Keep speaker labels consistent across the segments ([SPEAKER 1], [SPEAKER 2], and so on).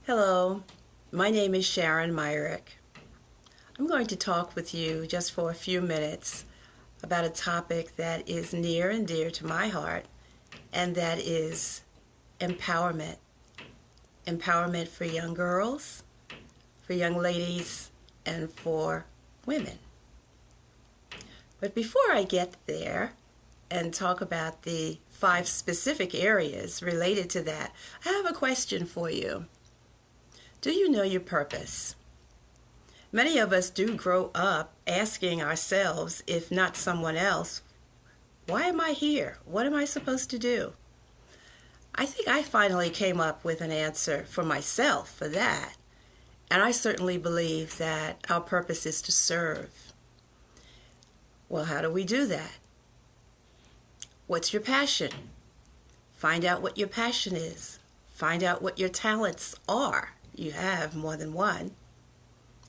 [SPEAKER 1] Hello, my name is Sharon Myrick. I'm going to talk with you just for a few minutes about a topic that is near and dear to my heart, and that is empowerment. Empowerment for young girls, for young ladies, and for women. But before I get there and talk about the 5 specific areas related to that, I have a question for you. Do you know your purpose? Many of us do grow up asking ourselves, if not someone else, why am I here? What am I supposed to do? I think I finally came up with an answer for myself for that. And I certainly believe that our purpose is to serve. Well, how do we do that? What's your passion? Find out what your passion is. Find out what your talents are. You have more than one.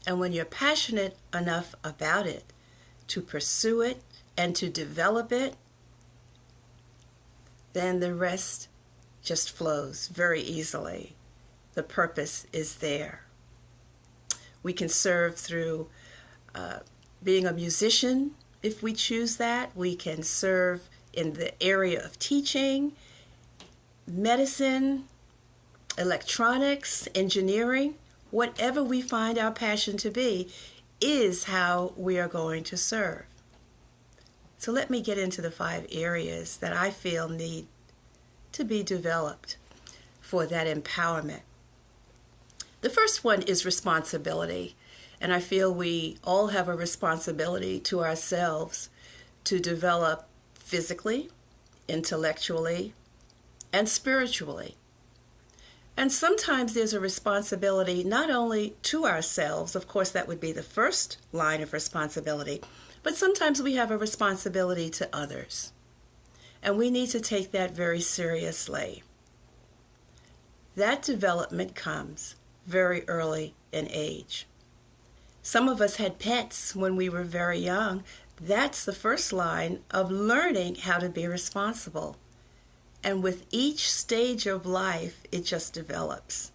[SPEAKER 1] And when you're passionate enough about it to pursue it and to develop it, then the rest just flows very easily. The purpose is there. We can serve through being a musician if we choose that. We can serve in the area of teaching, medicine, electronics, engineering. Whatever we find our passion to be is how we are going to serve. So let me get into the 5 areas that I feel need to be developed for that empowerment. The first one is responsibility, and I feel we all have a responsibility to ourselves to develop physically, intellectually, and spiritually. And sometimes there's a responsibility not only to ourselves, of course that would be the first line of responsibility, but sometimes we have a responsibility to others. And we need to take that very seriously. That development comes very early in age. Some of us had pets when we were very young. That's the first line of learning how to be responsible. And with each stage of life, it just develops.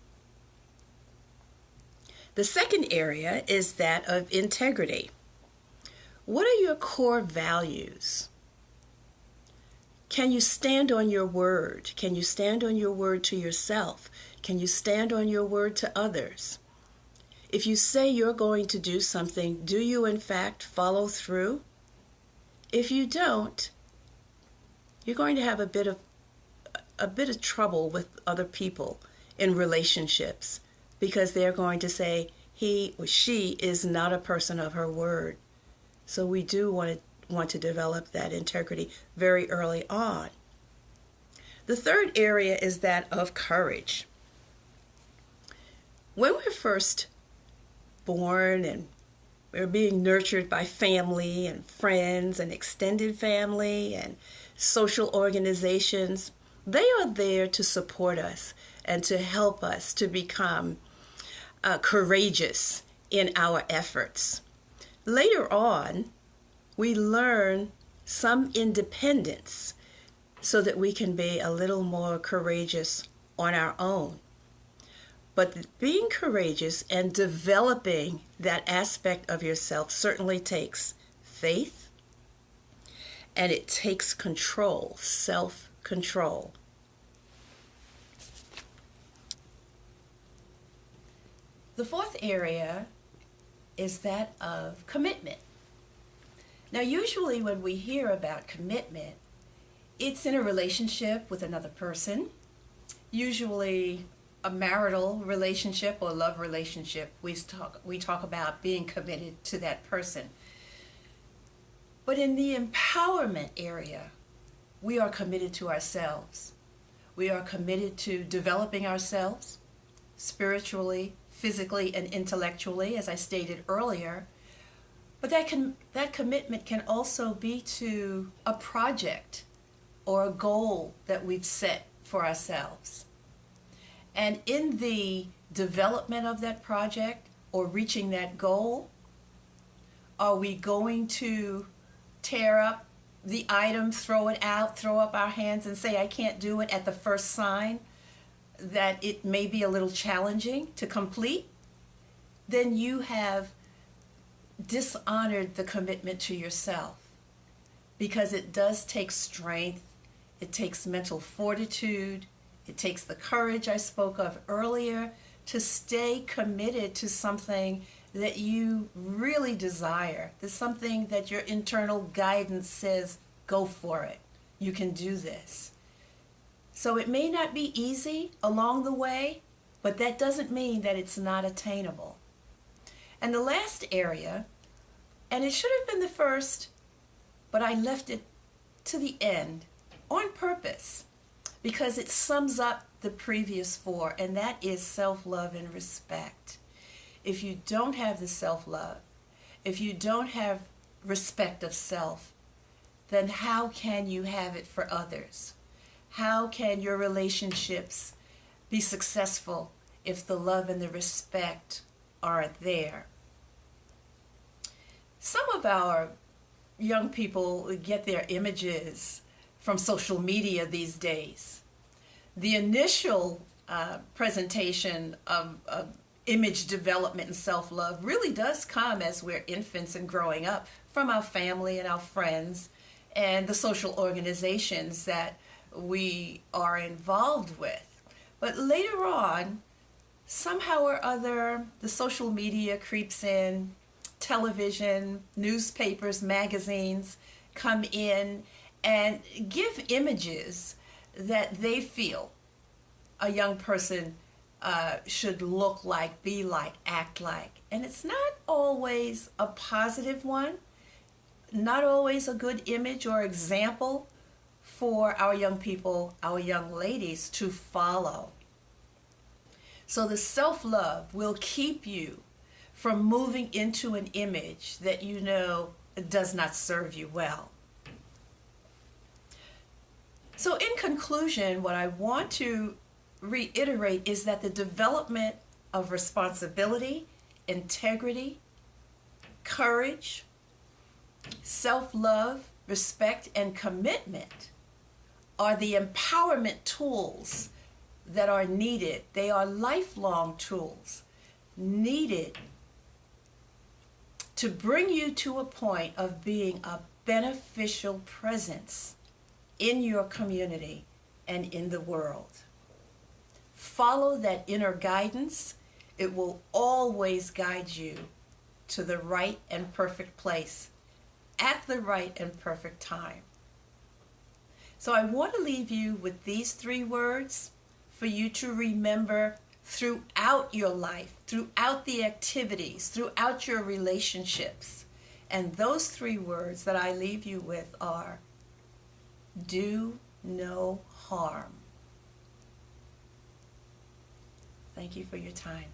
[SPEAKER 1] The second area is that of integrity. What are your core values? Can you stand on your word? Can you stand on your word to yourself? Can you stand on your word to others? If you say you're going to do something, do you in fact follow through? If you don't, you're going to have a bit of trouble with other people in relationships because they're going to say he or she is not a person of her word. So we do want to develop that integrity very early on. The third area is that of courage. When we're first born and we're being nurtured by family and friends and extended family and social organizations, they are there to support us and to help us to become courageous in our efforts. Later on, we learn some independence so that we can be a little more courageous on our own. But being courageous and developing that aspect of yourself certainly takes faith, and it takes control, self-control. The fourth area is that of commitment. Now, usually when we hear about commitment, it's in a relationship with another person, usually a marital relationship or love relationship. We talk about being committed to that person. But in the empowerment area, we are committed to ourselves. We are committed to developing ourselves spiritually, physically, and intellectually, as I stated earlier. But that commitment can also be to a project or a goal that we've set for ourselves. And in the development of that project or reaching that goal, are we going to tear up the item, throw it out, throw up our hands and say, I can't do it at the first sign? that it may be a little challenging to complete, then you have dishonored the commitment to yourself, because it does take strength, it takes mental fortitude, it takes the courage I spoke of earlier to stay committed to something that you really desire. There's something that your internal guidance says, go for it. You can do this. So it may not be easy along the way, but that doesn't mean that it's not attainable. And the last area, and it should have been the first, but I left it to the end on purpose because it sums up the previous four, and that is self-love and respect. If you don't have the self-love, if you don't have respect of self, then how can you have it for others? How can your relationships be successful if the love and the respect aren't there? Some of our young people get their images from social media these days. The initial presentation of image development and self-love really does come as we're infants and growing up from our family and our friends and the social organizations that we are involved with. But later on, somehow or other, the social media creeps in, television, newspapers, magazines come in and give images that they feel a young person should look like, be like, act like. And it's not always a positive one, not always a good image or example for our young people, our young ladies to follow. So the self-love will keep you from moving into an image that you know does not serve you well. So in conclusion, what I want to reiterate is that the development of responsibility, integrity, courage, self-love, respect, and commitment are the empowerment tools that are needed. They are lifelong tools needed to bring you to a point of being a beneficial presence in your community and in the world. Follow that inner guidance. It will always guide you to the right and perfect place at the right and perfect time. So I want to leave you with these three words for you to remember throughout your life, throughout the activities, throughout your relationships. And those three words that I leave you with are: do no harm. Thank you for your time.